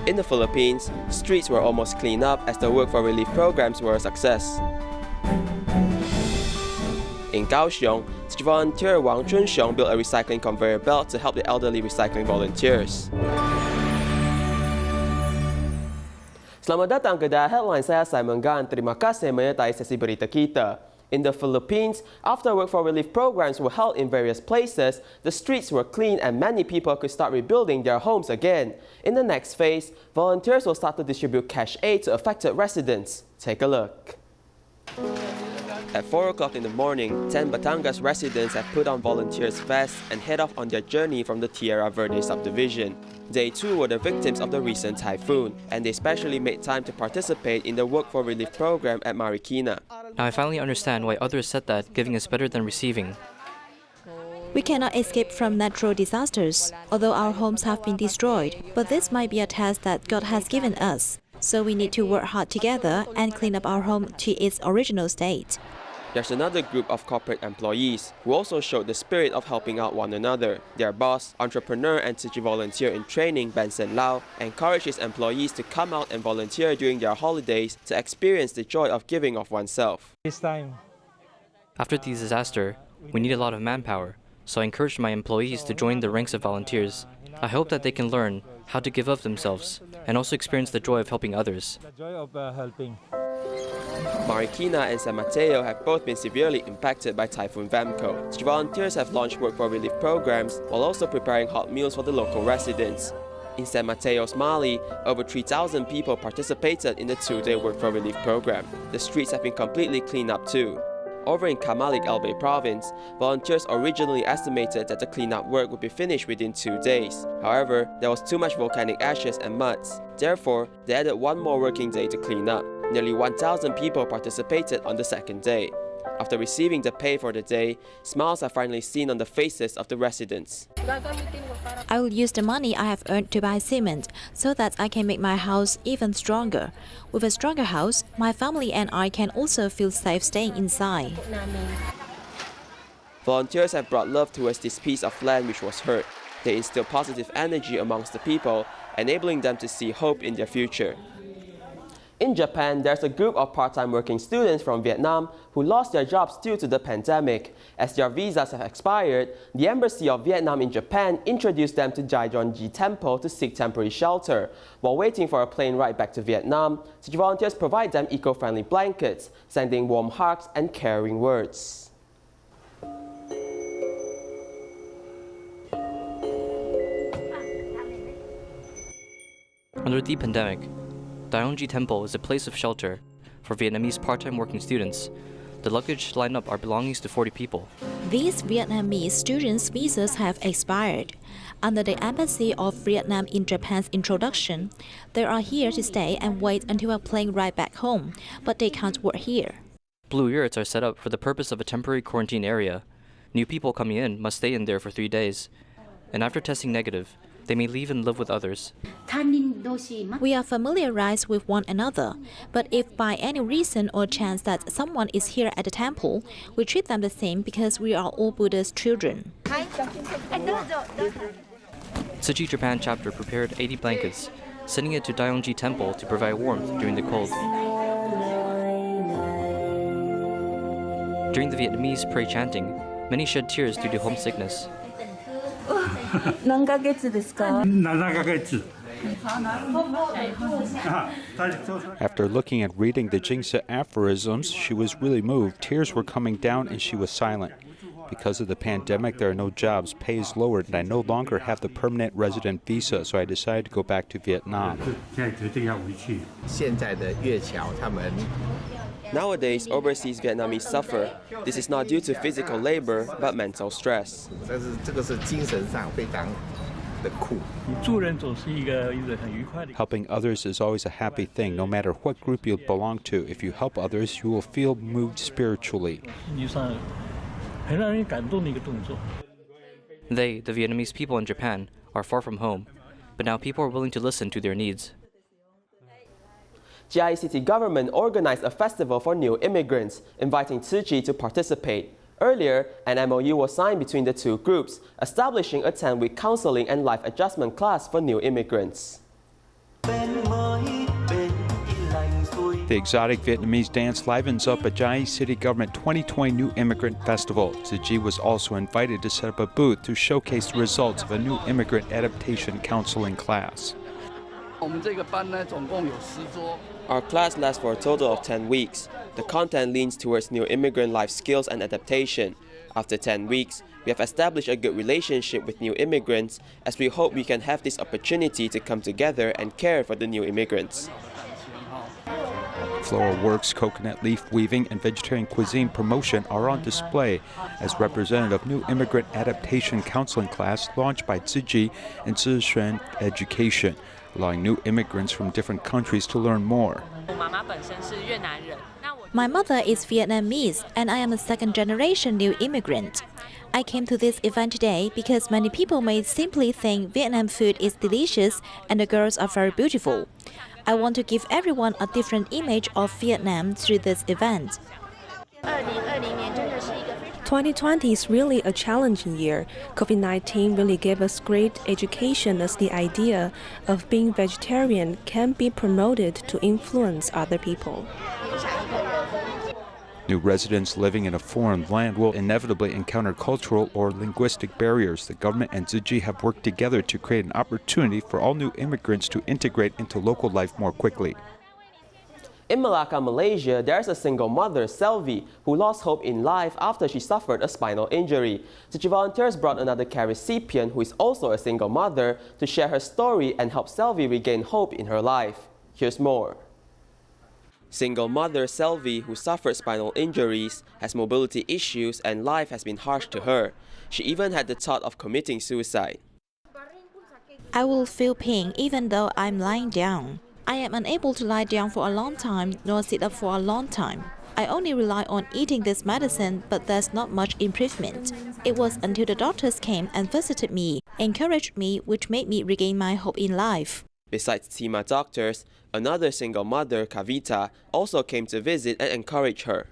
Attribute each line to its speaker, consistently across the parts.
Speaker 1: In the Philippines, streets were almost cleaned up as the work for relief programs were a success. In Kaohsiung, Tzu Chi volunteer Wang Chunxiong built a recycling conveyor belt to help the elderly recycling volunteers. Selamat datang ke Headline, saya Simon Gan. Terima kasih menyertai sesi berita kita. In the Philippines, after work for relief programs were held in various places, the streets were cleaned and many people could start rebuilding their homes again. In the next phase, volunteers will start to distribute cash aid to affected residents. Take a look. At 4 o'clock in the morning, 10 Batangas residents have put on volunteers' vests and head off on their journey from the Tierra Verde subdivision. They too were the victims of the recent typhoon, and they specially made time to participate in the work for relief program at Marikina.
Speaker 2: Now I finally understand why others said that giving is better than receiving.
Speaker 3: We cannot escape from natural disasters, although our homes have been destroyed. But this might be a test that God has given us. So we need to work hard together and clean up our home to its original state.
Speaker 1: There's another group of corporate employees who also showed the spirit of helping out one another. Their boss, entrepreneur and Tzu Chi volunteer in training, Benson Lau, encouraged his employees to come out and volunteer during their holidays to experience the joy of giving of oneself.
Speaker 2: After the disaster, we need a lot of manpower, so I encouraged my employees to join the ranks of volunteers. I hope that they can learn how to give of themselves and also experience the joy of helping others.
Speaker 1: Marikina and San Mateo have both been severely impacted by Typhoon Vamco. Tzu Chi volunteers have launched work for relief programs while also preparing hot meals for the local residents. In San Mateo's Mali, over 3,000 people participated in the 2-day work for relief program. The streets have been completely cleaned up too. Over in Kamalik Albay province, volunteers originally estimated that the cleanup work would be finished within 2 days. However, there was too much volcanic ashes and muds. Therefore, they added one more working day to clean up. Nearly 1,000 people participated on the second day. After receiving the pay for the day, smiles are finally seen on the faces of the residents.
Speaker 3: I will use the money I have earned to buy cement so that I can make my house even stronger. With a stronger house, my family and I can also feel safe staying inside.
Speaker 1: Volunteers have brought love towards this piece of land which was hurt. They instill positive energy amongst the people, enabling them to see hope in their future. In Japan, there's a group of part-time working students from Vietnam who lost their jobs due to the pandemic. As their visas have expired, the Embassy of Vietnam in Japan introduced them to Daejeonji Temple to seek temporary shelter. While waiting for a plane ride back to Vietnam, Tzu Chi volunteers provide them eco-friendly blankets, sending warm hugs and caring words.
Speaker 2: Under the pandemic, Daejeonji Temple is a place of shelter for Vietnamese part-time working students. The luggage lined up our belongings to 40 people.
Speaker 3: These Vietnamese students' visas have expired. Under the Embassy of Vietnam in Japan's introduction, they are here to stay and wait until a plane ride back home, but they can't work here.
Speaker 2: Blue yurts are set up for the purpose of a temporary quarantine area. New people coming in must stay in there for 3 days, and after testing negative, they may leave and live with others.
Speaker 3: We are familiarized with one another, but if by any reason or chance that someone is here at the temple, we treat them the same because we are all Buddha's children.
Speaker 2: Tzu Chi Japan chapter prepared 80 blankets, sending it to Daejeonji Temple to provide warmth during the cold. During the Vietnamese prayer chanting, many shed tears due to homesickness.
Speaker 4: After looking at reading the Jingsa aphorisms, she was really moved. Tears were coming down and she was silent. Because of the pandemic, there are no jobs, pay is lowered, and I no longer have the permanent resident visa, so I decided to go back to Vietnam.
Speaker 1: Nowadays, overseas Vietnamese suffer. This is not due to physical labor, but mental stress.
Speaker 4: Helping others is always a happy thing, no matter what group you belong to. If you help others, you will feel moved spiritually.
Speaker 2: They, the Vietnamese people in Japan, are far from home, but now people are willing to listen to their needs.
Speaker 1: Chiayi City government organized a festival for new immigrants, inviting Tzu Chi to participate. Earlier, an MOU was signed between the two groups, establishing a 10-week counseling and life adjustment class for new immigrants.
Speaker 4: The exotic Vietnamese dance livens up a Chiang City Government 2020 New Immigrant Festival. Tzu Chi was also invited to set up a booth to showcase the results of a new immigrant adaptation counseling class.
Speaker 1: Our class lasts for a total of 10 weeks. The content leans towards new immigrant life skills and adaptation. After 10 weeks, we have established a good relationship with new immigrants, as we hope we can have this opportunity to come together and care for the new immigrants.
Speaker 4: Floral works, coconut leaf weaving, and vegetarian cuisine promotion are on display as representative new immigrant adaptation counseling class launched by Tzu Chi and Kaohsiung Education, allowing new immigrants from different countries to learn more.
Speaker 3: My mother is Vietnamese and I am a second-generation new immigrant. I came to this event today because many people may simply think Vietnam food is delicious and the girls are very beautiful. I want to give everyone a different image of Vietnam through this event.
Speaker 5: 2020 is really a challenging year. COVID-19 really gave us great education as the idea of being vegetarian can be promoted to influence other people.
Speaker 4: New residents living in a foreign land will inevitably encounter cultural or linguistic barriers. The government and Tzu Chi have worked together to create an opportunity for all new immigrants to integrate into local life more quickly.
Speaker 1: In Malacca, Malaysia, there's a single mother, Selvi, who lost hope in life after she suffered a spinal injury. Tzu Chi volunteers brought another care recipient who is also a single mother to share her story and help Selvi regain hope in her life. Here's more. Single mother Selvi, who suffered spinal injuries, has mobility issues and life has been harsh to her. She even had the thought of committing suicide.
Speaker 3: I will feel pain even though I'm lying down. I am unable to lie down for a long time nor sit up for a long time. I only rely on eating this medicine, but there's not much improvement. It was until the doctors came and visited me, encouraged me, which made me regain my hope in life.
Speaker 1: Besides Tima doctors, another single mother, Kavita, also came to visit and encourage her.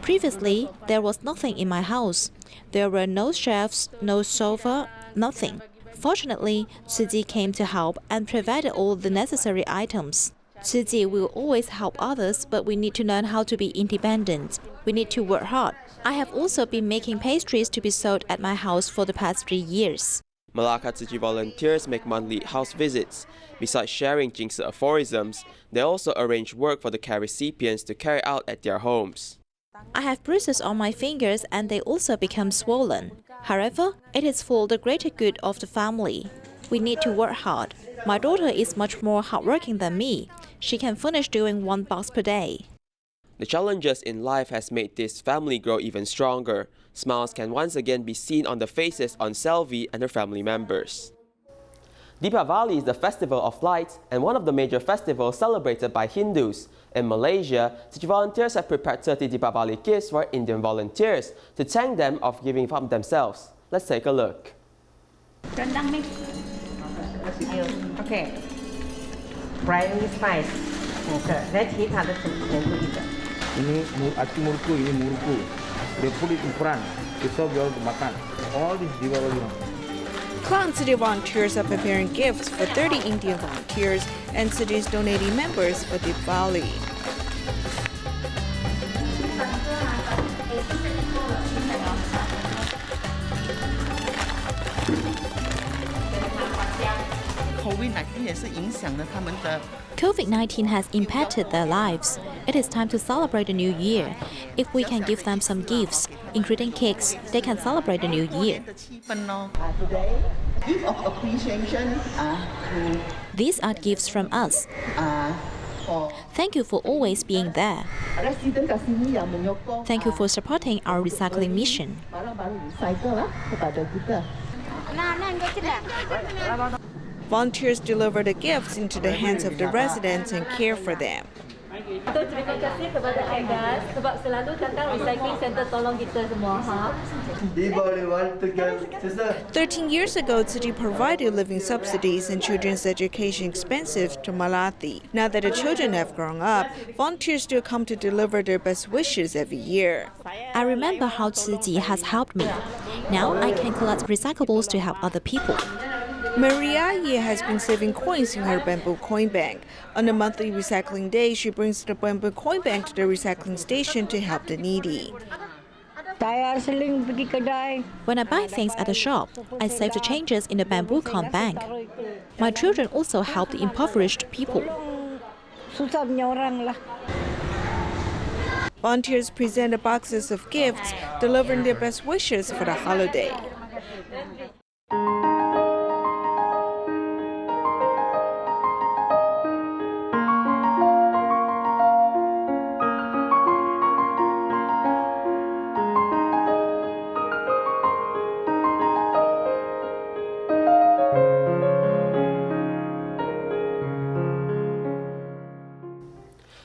Speaker 3: Previously, there was nothing in my house. There were no shelves, no sofa, nothing. Fortunately, Tzu Chi came to help and provided all the necessary items. Tzu Chi will always help others, but we need to learn how to be independent. We need to work hard. I have also been making pastries to be sold at my house for the past 3 years.
Speaker 1: Malacca Tzu Chi volunteers make monthly house visits. Besides sharing Jingsi aphorisms, they also arrange work for the care recipients to carry out at their homes.
Speaker 3: I have bruises on my fingers and they also become swollen. However, it is for the greater good of the family. We need to work hard. My daughter is much more hardworking than me. She can finish doing 1 box per day.
Speaker 1: The challenges in life has made this family grow even stronger. Smiles can once again be seen on the faces on Selvi and her family members. Deepavali is the festival of lights and one of the major festivals celebrated by Hindus. In Malaysia, Tzu Chi volunteers have prepared 30 Deepavali gifts for Indian volunteers to thank them of giving up themselves. Let's take a look.
Speaker 6: Okay. Primary spice.
Speaker 7: Ini aci murku, ini murku. They put it in front. They serve you all to makan. All these Diwali.
Speaker 5: Clown City volunteers are preparing gifts for 30 Indian volunteers and cities donating members for Diwali.
Speaker 3: COVID-19 has impacted their lives. It is time to celebrate the new year. If we can give them some gifts, including cakes, they can celebrate the new year.
Speaker 8: Today, gift of appreciation
Speaker 3: These are gifts from us.
Speaker 8: for
Speaker 3: Thank you for always being there.
Speaker 8: resident kat sini yang menyokong
Speaker 3: Thank you for supporting our recycling mission.
Speaker 8: barang-barang recycle kepada kita.
Speaker 5: Volunteers deliver the gifts into the hands of the residents and care for them.
Speaker 9: Terima kasih kepada anda sebab selalu datang recycling center tolong kita semua.
Speaker 5: 13 years ago, Tzu Chi provided living subsidies and children's education expenses to Malathi. Now that the children have grown up, volunteers still come to deliver their best wishes every year.
Speaker 3: I remember how Tzu Chi has helped me. Now I can collect recyclables to help other people.
Speaker 5: Maria Ye has been saving coins in her bamboo coin bank. On a monthly recycling day, she brings the bamboo coin bank to the recycling station to help the needy.
Speaker 3: When I buy things at the shop, I save the changes in the bamboo coin bank. My children also help the impoverished people.
Speaker 5: Volunteers present the boxes of gifts, delivering their best wishes for the holiday.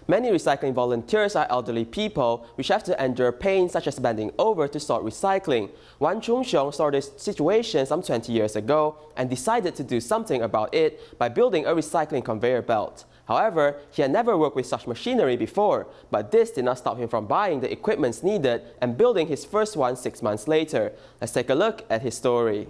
Speaker 1: Many recycling volunteers are elderly people which have to endure pain such as bending over to start recycling. Wan Chung-xiong saw this situation some 20 years ago and decided to do something about it by building a recycling conveyor belt. However, he had never worked with such machinery before, but this did not stop him from buying the equipment needed and building his first one 6 months later. Let's take a look at his story.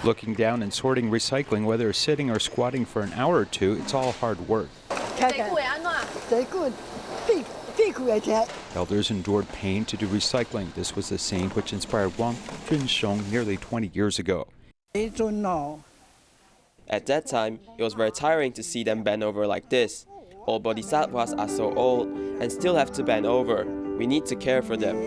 Speaker 4: Looking down and sorting recycling, whether sitting or squatting for an hour or two, it's all hard work. Elders endured pain to do recycling. This was the scene which inspired Wang Junxiong nearly 20 years ago.
Speaker 1: At that time, it was very tiring to see them bend over like this. All bodhisattvas are so old and still have to bend over. We need to care for them.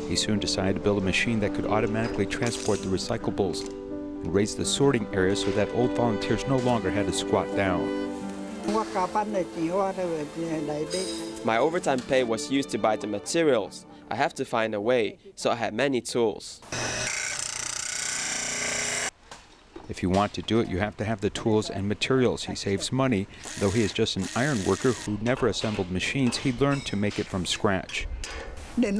Speaker 4: He soon decided to build a machine that could automatically transport the recyclables and raise the sorting area so that old volunteers no longer had to squat down.
Speaker 1: My overtime pay was used to buy the materials. I have to find a way, so I had many tools.
Speaker 4: If you want to do it, you have to have the tools and materials. He saves money. Though he is just an iron worker who never assembled machines, he learned to make it from scratch.
Speaker 1: I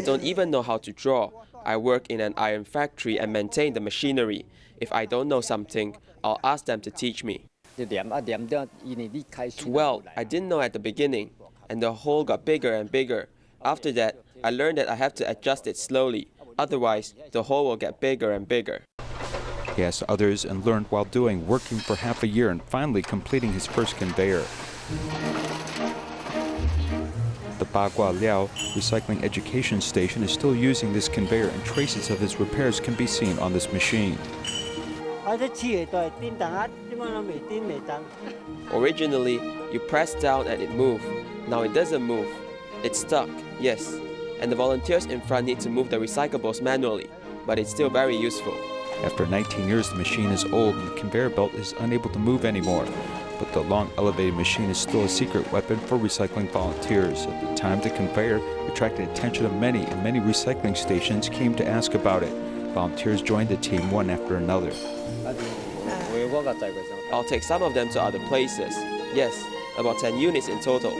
Speaker 1: don't even know how to draw. I work in an iron factory and maintain the machinery. If I don't know something, I'll ask them to teach me. To weld, I didn't know at the beginning, and the hole got bigger and bigger. After that, I learned that I have to adjust it slowly. Otherwise, the hole will get bigger and bigger.
Speaker 4: He asked others and learned while working for half a year and finally completing his first conveyor. The Bagua Liao Recycling Education Station is still using this conveyor, and traces of its repairs can be seen on this machine.
Speaker 1: Originally, you press down and it moved. Now it doesn't move. It's stuck, yes. And the volunteers in front need to move the recyclables manually, but it's still very useful.
Speaker 4: After 19 years, the machine is old and the conveyor belt is unable to move anymore. But the long elevated machine is still a secret weapon for recycling volunteers. At the time, the conveyor attracted attention of many, and many recycling stations came to ask about it. Volunteers joined the team one after another.
Speaker 1: I'll take some of them to other places. Yes, about 10 units in total.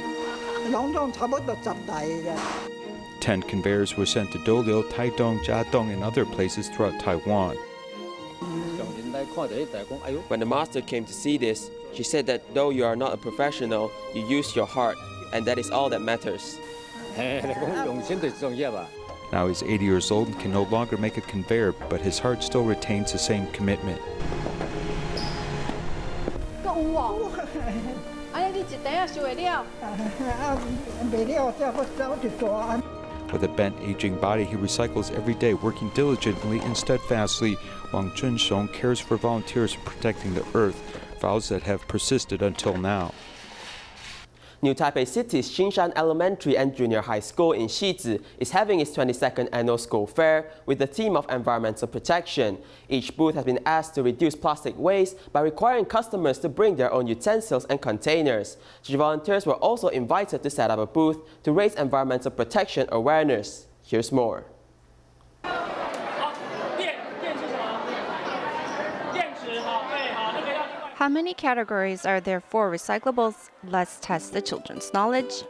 Speaker 4: 10 conveyors were sent to Doliu, Taidong, Jiadong, and other places throughout Taiwan.
Speaker 1: When the master came to see this, she said that though you are not a professional, you use your heart, and that is all that matters.
Speaker 4: Now he's 80 years old and can no longer make a conveyor, but his heart still retains the same commitment. With a bent, aging body, he recycles every day, working diligently and steadfastly. Wang Junxiong cares for volunteers protecting the earth, vows that have persisted until now.
Speaker 1: New Taipei City's Xingshan Elementary and Junior High School in Shizi is having its 22nd annual school fair with the theme of environmental protection. Each booth has been asked to reduce plastic waste by requiring customers to bring their own utensils and containers. Tzu Chi volunteers were also invited to set up a booth to raise environmental protection awareness. Here's more.
Speaker 10: How many categories are there for recyclables? Let's test the children's knowledge.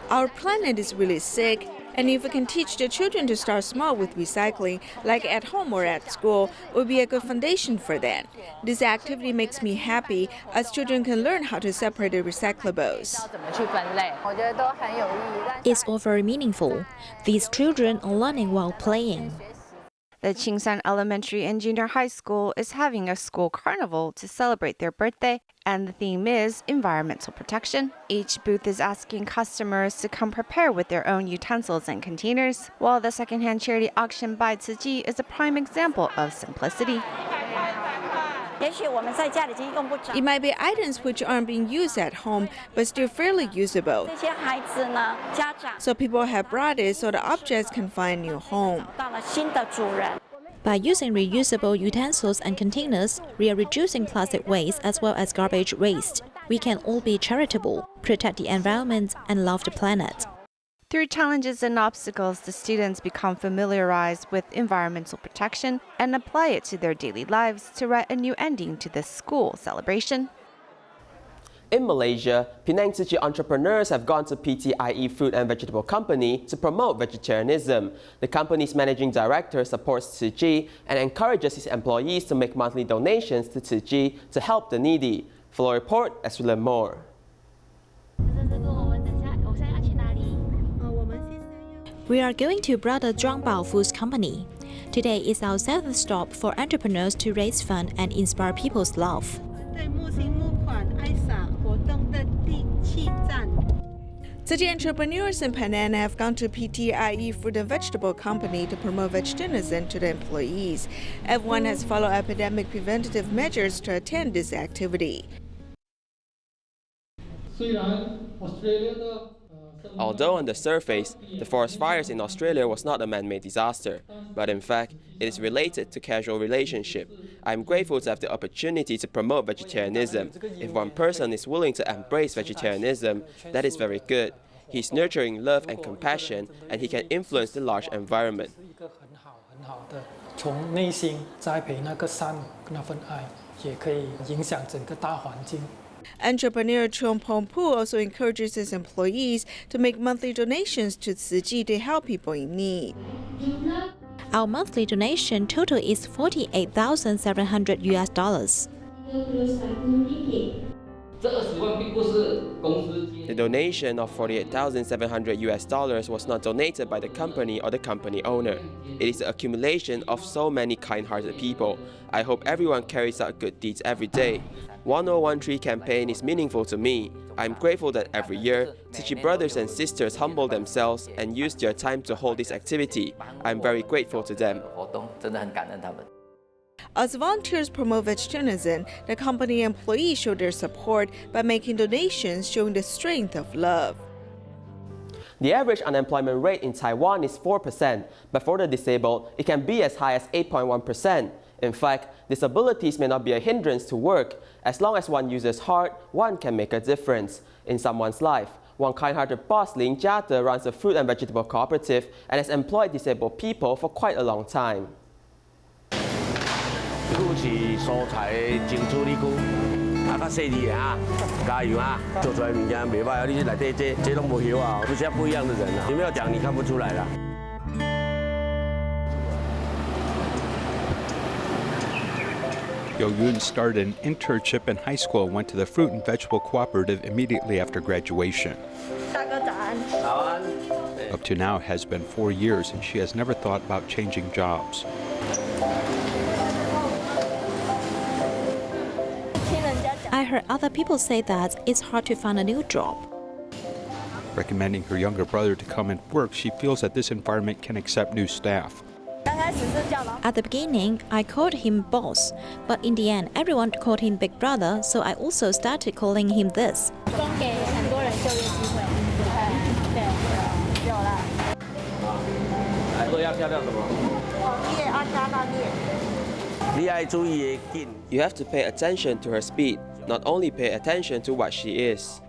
Speaker 5: Our planet is really sick, And if we can teach the children to start small with recycling, like at home or at school, it would be a good foundation for them. This activity makes me happy, as children can learn how to separate the recyclables.
Speaker 3: It's all very meaningful. These children are learning while playing.
Speaker 10: The Qingsan Elementary and Junior High School is having a school carnival to celebrate their birthday, and the theme is environmental protection. Each booth is asking customers to come prepared with their own utensils and containers, while the secondhand charity auction by Tzu Chi is a prime example of simplicity.
Speaker 5: It might be items which aren't being used at home, but still fairly usable. So people have brought it so the objects can find a new home.
Speaker 3: By using reusable utensils and containers, we are reducing plastic waste as well as garbage waste. We can all be charitable, protect the environment, and love the planet.
Speaker 10: Through challenges and obstacles, the students become familiarized with environmental protection and apply it to their daily lives to write a new ending to this school celebration.
Speaker 1: In Malaysia, Penang Tzu Chi entrepreneurs have gone to PTIE Fruit and Vegetable Company to promote vegetarianism. The company's managing director supports Tzu Chi and encourages his employees to make monthly donations to Tzu Chi to help the needy. For a report, let's learn more.
Speaker 3: We are going to Brother Zhuangbao Foods Company. Today is our 7th stop for entrepreneurs to raise fund and inspire people's love.
Speaker 5: Tzu Chi entrepreneurs in Penang have gone to PTIE Fruit and Vegetable Company to promote vegetarianism to the employees. Everyone has followed epidemic preventative measures to attend this activity.
Speaker 1: Although on the surface, the forest fires in Australia was not a man-made disaster, but in fact, it is related to casual relationship. I am grateful to have the opportunity to promote vegetarianism. If one person is willing to embrace vegetarianism, that is very good. He's nurturing love and compassion, and he can influence the large environment.
Speaker 5: Entrepreneur Chong Pong Pu also encourages his employees to make monthly donations to Tzu Chi to help people in need.
Speaker 3: Our monthly donation total is $48,700.
Speaker 1: The donation of $48,700 was not donated by the company or the company owner. It is the accumulation of so many kind-hearted people. I hope everyone carries out good deeds every day. 1013 campaign is meaningful to me. I'm grateful that every year, Tzu Chi brothers and sisters humble themselves and use their time to hold this activity. I'm very grateful to them.
Speaker 5: As volunteers promote vegetarianism, the company employees show their support by making donations, showing the strength of love.
Speaker 1: The average unemployment rate in Taiwan is 4%, but for the disabled, it can be as high as 8.1%. In fact, disabilities may not be a hindrance to work. As long as one uses heart, one can make a difference in someone's life. One kind-hearted boss, Lin Jiate, runs a fruit and vegetable cooperative and has employed disabled people for quite a long time.
Speaker 11: 是蔬菜的种子里区，较细腻的哈，加油啊！做出来物件袂歹啊！你内底这拢无hiệu啊，不是不一样的人啊！有没有讲你看不出来啦？
Speaker 4: Yo Yun started an internship in high school and went to the Fruit and Vegetable Cooperative immediately after graduation. Up to now, it has been 4 years, and she has never thought about changing jobs.
Speaker 3: I heard other people say that it's hard to find a new job.
Speaker 4: Recommending her younger brother to come and work, she feels that this environment can accept new staff.
Speaker 3: At the beginning, I called him boss, but in the end, everyone called him big brother, so I also started calling him this.
Speaker 1: You have to pay attention to her speed, not only pay attention to what she is.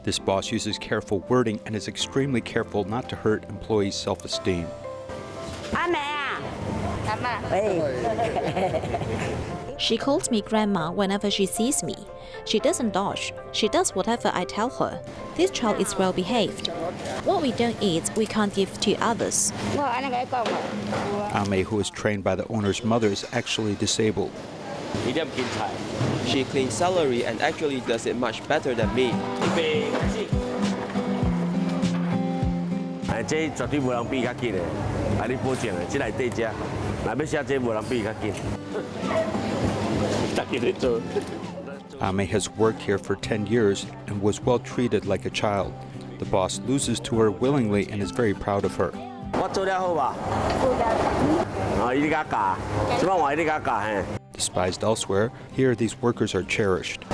Speaker 4: This boss uses careful wording and is extremely careful not to hurt employees' self-esteem.
Speaker 3: She calls me grandma whenever she sees me. She doesn't dodge. She does whatever I tell her. This child is well behaved. What we don't eat, we can't give to others.
Speaker 4: Ame, who is trained by the owner's mother, is actually disabled.
Speaker 1: She cleans celery and actually does it much better than me.
Speaker 4: Ame has worked here for 10 years and was well treated like a child. The boss loses to her willingly and is very proud of her. Despised elsewhere, here these workers are cherished.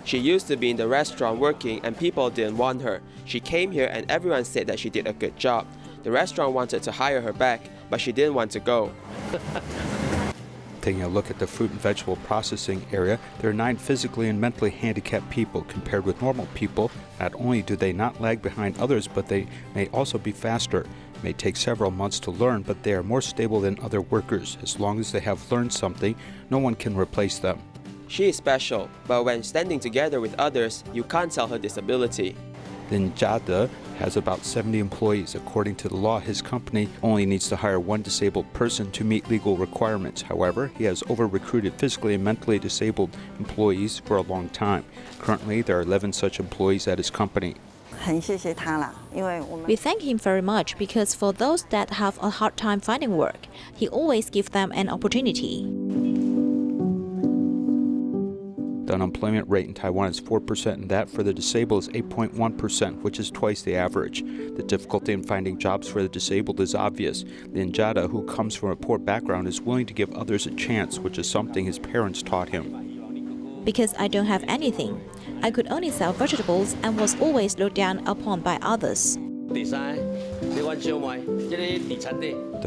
Speaker 1: She used to be in the restaurant working and people didn't want her. She came here and everyone said that she did a good job. The restaurant wanted to hire her back, but she didn't want to go.
Speaker 4: Taking a look at the fruit and vegetable processing area, there are 9 physically and mentally handicapped people. Compared with normal people, not only do they not lag behind others, but they may also be faster. It may take several months to learn, but they are more stable than other workers. As long as they have learned something, no one can replace them.
Speaker 1: She is special, but when standing together with others, you can't tell her disability.
Speaker 4: Then Jade has about 70 employees. According to the law, his company only needs to hire 1 disabled person to meet legal requirements. However, he has over-recruited physically and mentally disabled employees for a long time. Currently, there are 11 such employees at his company.
Speaker 3: We thank him very much because for those that have a hard time finding work, he always gives them an opportunity.
Speaker 4: The unemployment rate in Taiwan is 4%, and that for the disabled is 8.1%, which is twice the average. The difficulty in finding jobs for the disabled is obvious. Lin Jada, who comes from a poor background, is willing to give others a chance, which is something his parents taught him.
Speaker 3: Because I don't have anything. I could only sell vegetables and was always looked down upon by others.
Speaker 4: The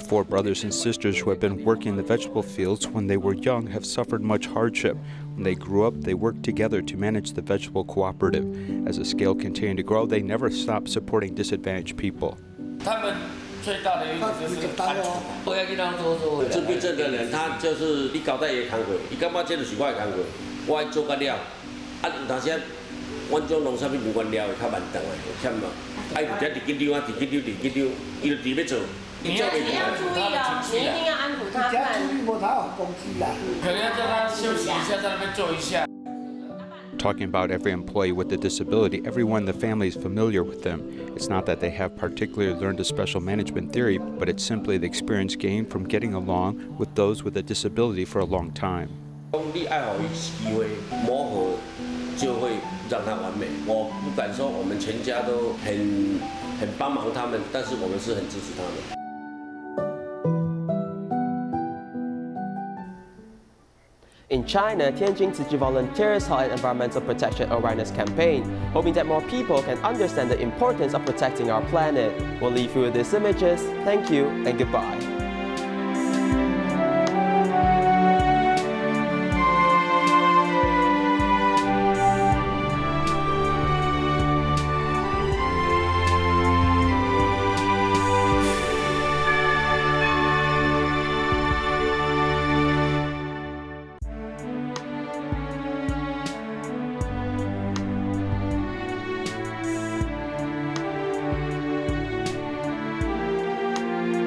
Speaker 4: 4 brothers and sisters who have been working in the vegetable fields when they were young have suffered much hardship. When they grew up, they worked together to manage the vegetable cooperative. As the scale continued to grow, they never stopped supporting disadvantaged people. Talking about every employee with a disability, everyone in the family is familiar with them. It's not that they have particularly learned a special management theory, but it's simply the experience gained from getting along with those with a disability for a long time.
Speaker 11: 就会让他完美。我不敢说我们全家都很帮忙他们，但是我们是很支持他们。
Speaker 1: In China, Tianjin Tzu Chi volunteers held an environmental protection awareness campaign, hoping that more people can understand the importance of protecting our planet. We'll leave you with these images. Thank you and goodbye.